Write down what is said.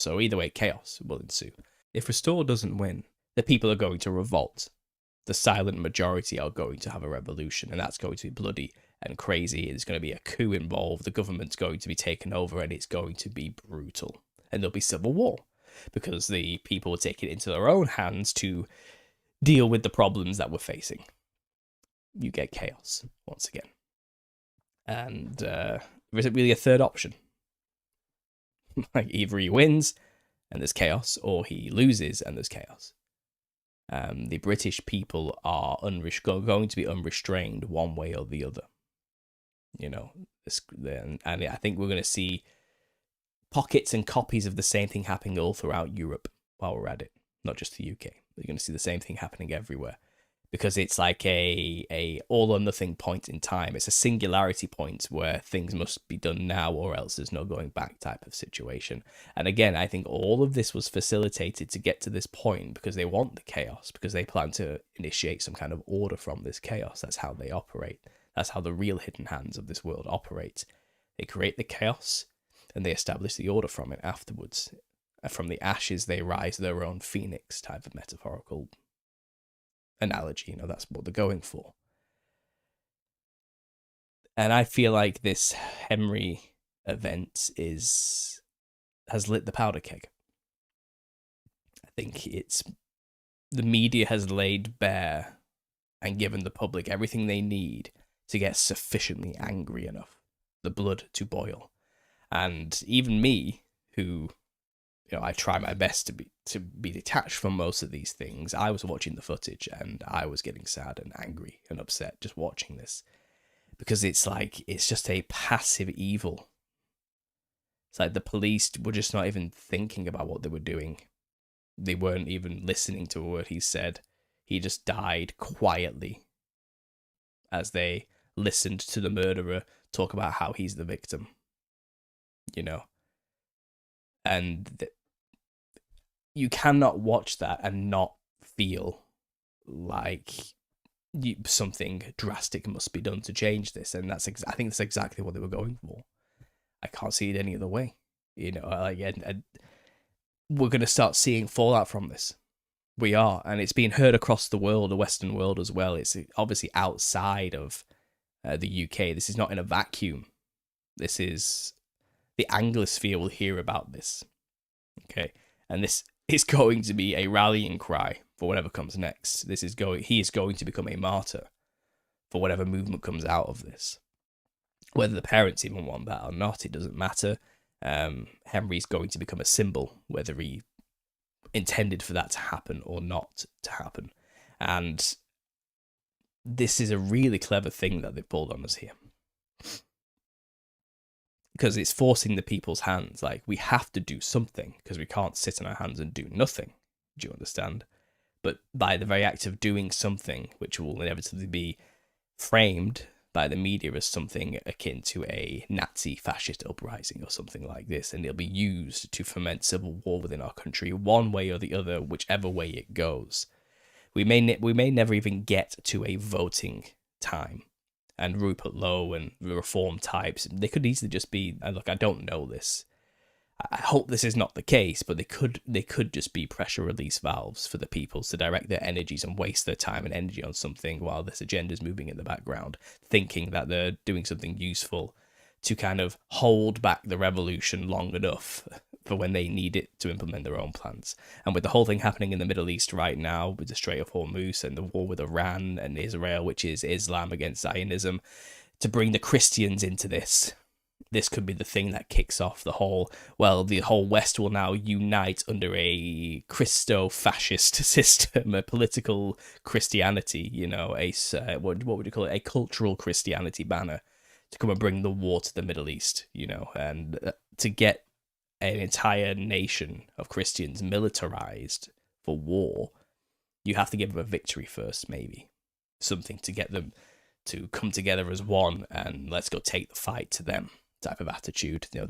So either way, chaos will ensue. If Restore doesn't win, the people are going to revolt. The silent majority are going to have a revolution, and that's going to be bloody and crazy. There's going to be a coup involved. The government's going to be taken over, and it's going to be brutal. And there'll be civil war because the people will take it into their own hands to deal with the problems that we're facing. You get chaos once again. And is it really a third option? Like either he wins and there's chaos, or he loses and there's chaos. The British people are going to be unrestrained one way or the other. You know, and I think we're going to see pockets and copies of the same thing happening all throughout Europe while we're at it, not just the UK. You're going to see the same thing happening everywhere, because it's like a all or nothing point in time. It's a singularity point where things must be done now or else there's no going back type of situation. And again, I think all of this was facilitated to get to this point because they want the chaos, because they plan to initiate some kind of order from this chaos. That's how they operate. That's how the real hidden hands of this world operate. They create the chaos and they establish the order from it afterwards. From the ashes, they rise their own phoenix type of metaphorical analogy. You know, that's what they're going for. And I feel like this Hemery event has lit the powder keg. I think the media has laid bare and given the public everything they need to get sufficiently angry enough, the blood to boil. And even me, who, you know, I try my best to be detached from most of these things, I was watching the footage and I was getting sad and angry and upset just watching this, because it's like, it's just a passive evil. It's like the police were just not even thinking about what they were doing. They weren't even listening to a word he said. He just died quietly as they listened to the murderer talk about how he's the victim, you know. And you cannot watch that and not feel like something drastic must be done to change this. And I think that's exactly what they were going for. I can't see it any other way, you know. And we're going to start seeing fallout from this. We are, and it's being heard across the world, the Western world as well. It's obviously outside of the UK. This is not in a vacuum. This is, the Anglosphere will hear about this. Okay, and this is going to be a rallying cry for whatever comes next. He is going to become a martyr for whatever movement comes out of this. Whether the parents even want that or not, it doesn't matter. Hemery's going to become a symbol, whether he intended for that to happen or not to happen. And this is a really clever thing that they've pulled on us here, because it's forcing the people's hands. Like, we have to do something, because we can't sit on our hands and do nothing. Do you understand? But by the very act of doing something, which will inevitably be framed by the media as something akin to a Nazi fascist uprising or something like this, and it'll be used to foment civil war within our country one way or the other, whichever way it goes. We may never even get to a voting time. And Rupert Lowe and Reform types, they could easily just be, look, I don't know this. I hope this is not the case, but they could just be pressure release valves for the people to direct their energies and waste their time and energy on something while this agenda is moving in the background, thinking that they're doing something useful to kind of hold back the revolution long enough for when they need it to implement their own plans. And with the whole thing happening in the Middle East right now, with the Strait of Hormuz and the war with Iran and Israel, which is Islam against Zionism, to bring the Christians into this could be the thing that kicks off the whole West will now unite under a Christo-fascist system, a political Christianity, you know, what would you call it, a cultural Christianity banner to come and bring the war to the Middle East, you know, and to get an entire nation of Christians militarized for war, you have to give them a victory first, maybe. Something to get them to come together as one and let's go take the fight to them type of attitude. You know,